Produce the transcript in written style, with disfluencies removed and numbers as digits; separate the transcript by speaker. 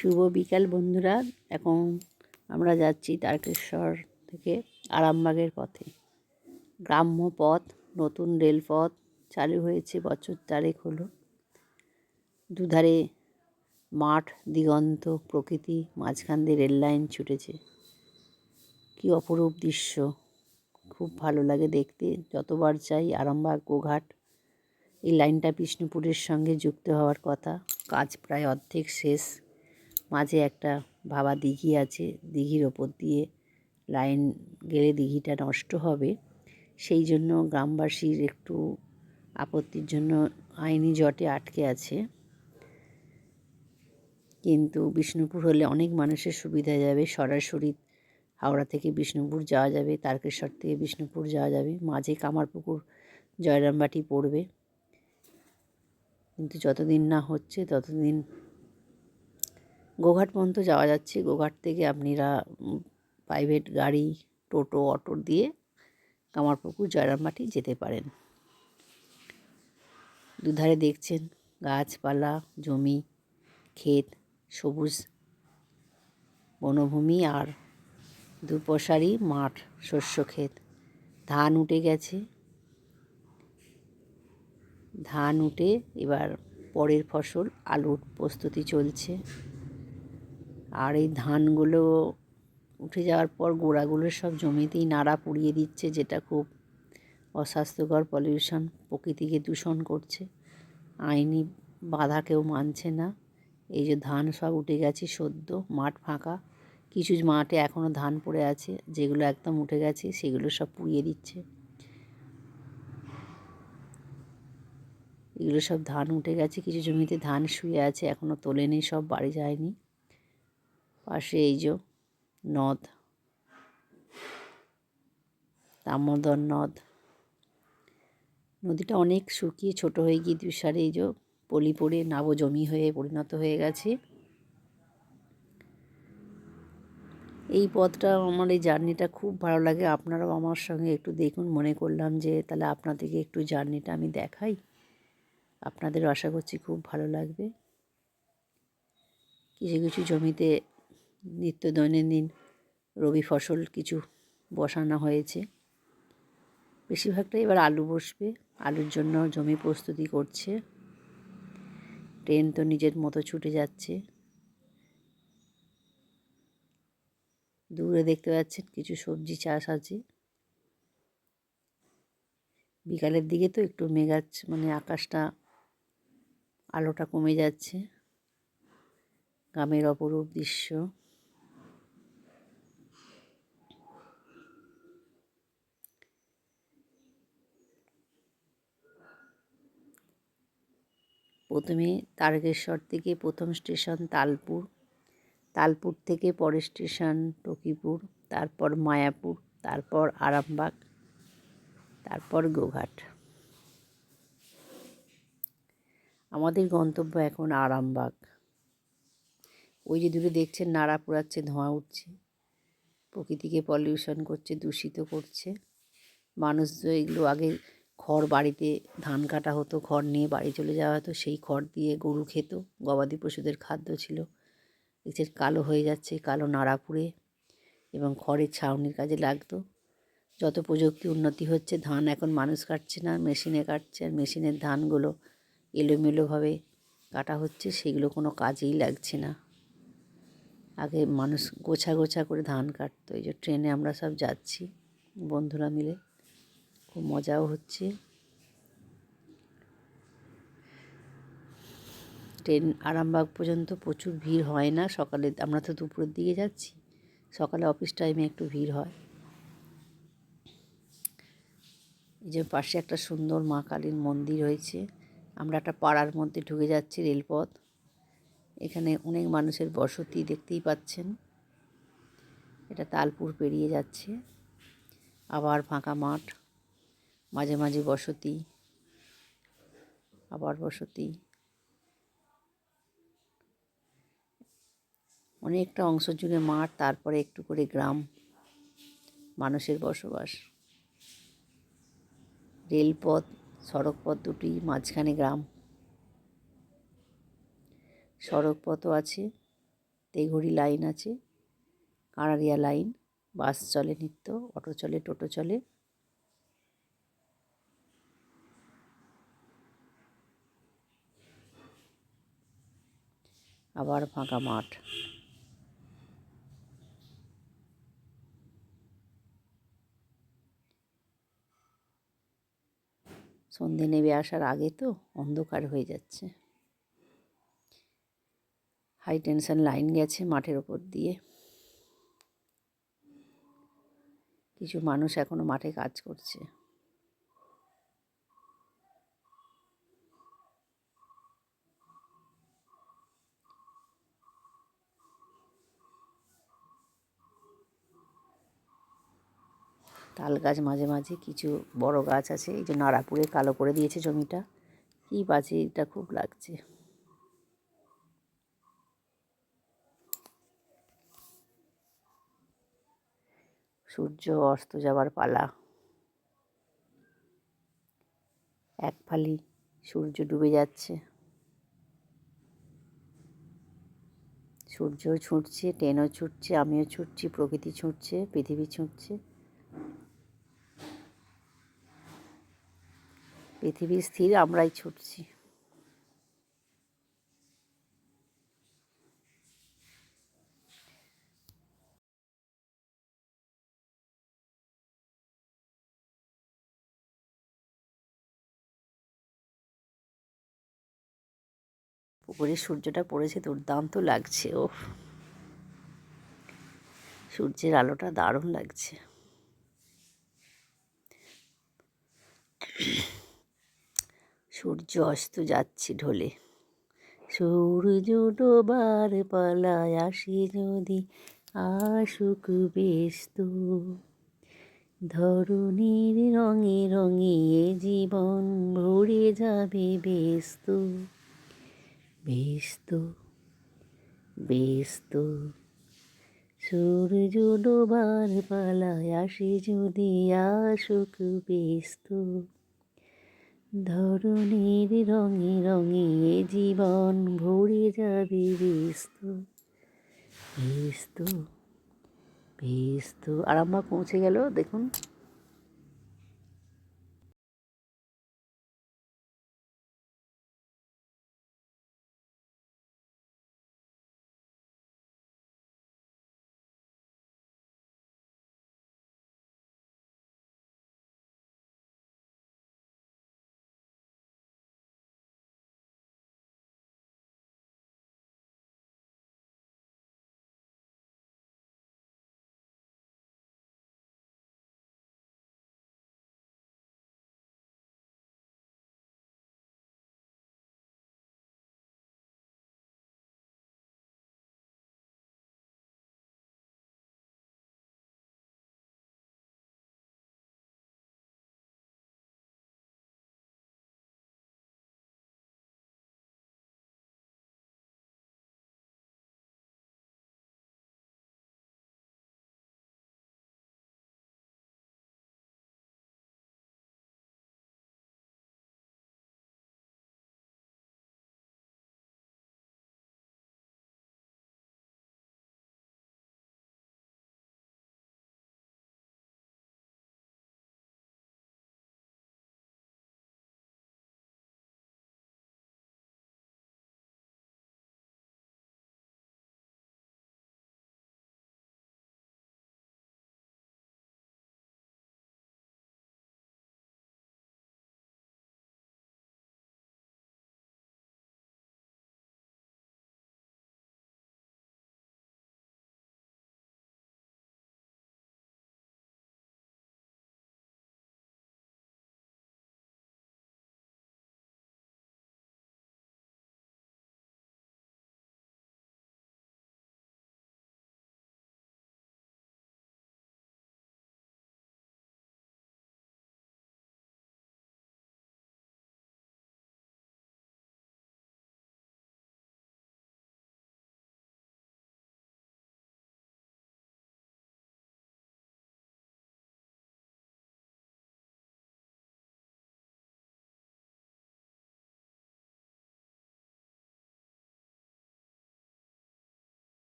Speaker 1: শুভ বিকাল বন্ধুরা। এখন আমরা যাচ্ছি তারকেশ্বর থেকে আরামবাগের পথে। গ্রাম্য পথ, নতুন রেলপথ চালু হয়েছে, বছর 4 হলো। দুধারে মাঠ, দিগন্ত, প্রকৃতি, মাঝখান দিয়ে রেল লাইন ছুটেছে। কী অপরূপ দৃশ্য, খুব ভালো লাগে দেখতে। যতবার চাই আরামবাগ গোঘাট, এই লাইনটা বিষ্ণুপুরের সঙ্গে যুক্ত হওয়ার কথা। কাজ প্রায় অর্ধেক শেষ। মাঝে একটা ভাবা দিঘি আছে, দিঘির ওপর দিয়ে লাইন গেলে দিঘিটা নষ্ট হবে, সেই জন্য গ্রামবাসীর একটু আপত্তির জন্য আইনি জটে আটকে আছে। কিন্তু বিষ্ণুপুর হলে অনেক মানুষের সুবিধা যাবে। সরাসরি হাওড়া থেকে বিষ্ণুপুর যাওয়া যাবে, তারকেশ্বর থেকে বিষ্ণুপুর যাওয়া যাবে। মাঝে কামারপুকুর, জয়রামবাটি পড়বে। কিন্তু যতদিন না হচ্ছে ততদিন গোঘাট পর্যন্ত যাওয়া যাচ্ছে। গোঘাট থেকে আপনারা প্রাইভেট গাড়ি, টোটো, অটো দিয়ে কামারপুকুর, জয়রামবাটি যেতে পারেন। দুধারে দেখছেন গাছপালা, জমি, ক্ষেত, সবুজ বনভূমি আর দুপশারি মাঠ, শস্য ক্ষেত। ধান উঠে গেছে, ধান উঠে এবার পরের ফসল আলুর প্রস্তুতি চলছে। আর এই ধানগুলো উঠে যাওয়ার পর গোড়াগুলো সব জমিতেই নাড়া পুড়িয়ে দিচ্ছে, যেটা খুব অস্বাস্থ্যকর। পলিউশন, প্রকৃতিকে দূষণ করছে। আইনি বাধা কেউ মানছে না। এই যে ধান সব উঠে গেছে, সদ্য মাঠ ফাঁকা। কিছু মাঠে এখনও ধান পড়ে আছে, যেগুলো একদম উঠে গেছে সেগুলো সব পুড়িয়ে দিচ্ছে। এগুলো সব ধান উঠে গেছে। কিছু জমিতে ধান শুয়ে আছে, এখনও তোলেনি, সব বাড়ি যায়নি। পাশে এই যে নদ, দামোদর নদ। নদীটা অনেক শুকিয়ে ছোট হয়ে গিয়ে দুসারে এই যে পলি পড়ে নাব জমি হয়ে পরিণত হয়ে গেছে। এই পথটা, আমার এই জার্নিটা খুব ভালো লাগে। আপনারাও আমার সঙ্গে একটু দেখুন। মনে করলাম যে তাহলে আপনাদেরকে একটু জার্নিটা আমি দেখাই। আপনাদের আশা করছি খুব ভালো লাগবে। কিছু কিছু জমিতে নিত্য দৈনন্দিন রবি ফসল কিছু বসানো হয়েছে। বেশিরভাগটাই এবার আলু বসবে। আলুর জন্য জমি প্রস্তুতি করছে। ট্রেন তো নিজের মতো ছুটে যাচ্ছে। দূরে দেখতে পাচ্ছেন কিছু সবজি চাষ আছে। বিকালের দিকে তো একটু মানে আকাশটা, আলোটা কমে যাচ্ছে। গ্রামের অপরূপ দৃশ্য। প্রথমে তারকেশ্বর থেকে প্রথম স্টেশন তালপুর, তালপুর থেকে পরের স্টেশন টকিপুর, তারপর মায়াপুর, তারপর আরামবাগ, তারপর গোঘাট। আমাদের গন্তব্য এখন আরামবাগ। ওই যে দূরে দেখছেন নাড়া পোড়াচ্ছে, ধোঁয়া উঠছে, প্রকৃতিকে পলিউশন করছে, দূষিত করছে। মানুষ তো এগুলো আগে খড়, বাড়িতে ধান কাটা হতো, খড় নিয়ে বাড়ি চলে যাওয়া হতো, সেই খড় দিয়ে গরু খেত, গবাদি পশুদের খাদ্য ছিল। দেখছেন কালো হয়ে যাচ্ছে, কালো নাড়া পুড়ে, এবং খড়ের ছাউনির কাজে লাগতো। যত প্রযুক্তি উন্নতি হচ্ছে, ধান এখন মানুষ কাটছে না, মেশিনে কাটছে। আর মেশিনের ধানগুলো এলোমেলোভাবে কাটা হচ্ছে, সেগুলো কোনো কাজেই লাগছে না। আগে মানুষ গোছা গোছা করে ধান কাটতো। এই যে ট্রেনে আমরা সব যাচ্ছি বন্ধুরা মিলে, খুব মজাও হচ্ছে। ট্রেন আরামবাগ পর্যন্ত প্রচুর ভিড় হয় না সকালে। আমরা তো দুপুরের দিকে যাচ্ছি, সকালে অফিস টাইমে একটু ভিড় হয়। এই যে পাশে একটা সুন্দর মা কালীর মন্দির হয়েছে। আমরা একটা পাড়ার মধ্যে ঢুকে যাচ্ছি, রেলপথ। এখানে অনেক মানুষের বসতি দেখতেই পাচ্ছেন। এটা তালপুর পেরিয়ে যাচ্ছে, আবার ফাঁকা মাঠ, মাঝে মাঝে বসতি, আবার বসতি। অনেকটা অংশ জুড়ে মাঠ, তারপরে একটু করে গ্রাম, মানুষের বসবাস। রেলপথ, সড়কপথ দুটি, মাঝখানে গ্রাম। সড়কপথও আছে, তেঘড়ি লাইন আছে, কাঁড়ারিয়া লাইন, বাস চলে নিত্য, অটো চলে, টোটো চলে। আবার ফাঁকা মাঠ। সন্ধে নেমে আসার আগে তো অন্ধকার হয়ে যাচ্ছে। হাই টেনশন লাইন গেছে মাঠের ওপর দিয়ে। কিছু মানুষ এখনো মাঠে কাজ করছে। তাল গাছ মাঝে মাঝে, কিছু বড় গাছ আছে। এই যে নাড়াপুরে কালো করে দিয়েছে জমিটা, কি বাজে এটা খুব লাগছে। সূর্য অস্ত যাবার পালা। এক ফালি সূর্য ডুবে যাচ্ছে। সূর্য ছুটছে, ট্রেনও ছুটছে, আমিও ছুটছি, প্রকৃতি ছুটছে, পৃথিবী ছুটছে। পৃথিবী স্থির, আমরাই ছুটছি। পুকুরে সূর্যটা পড়েছে, দুর্দান্ত লাগছে। ও, সূর্যের আলোটা দারুণ লাগছে। সূর্য অস্ত যাচ্ছে ঢলে। সূর্য ডোবার পালায় আসি যদি, আসুক ব্যস্ত। ধরণীর রঙে রঙে জীবন ভরে যাবে ব্যস্ত, ব্যস্ত, ব্যস্ত। সূর্য ডোবার পালায় আসি যদি, আসুক ব্যস্ত। ধরণীর রঙে রঙে জীবন ভরে যাবে ব্যস্ত, ব্যস্ত, ব্যস্ত। আরামবাগ পৌঁছে গেল দেখুন।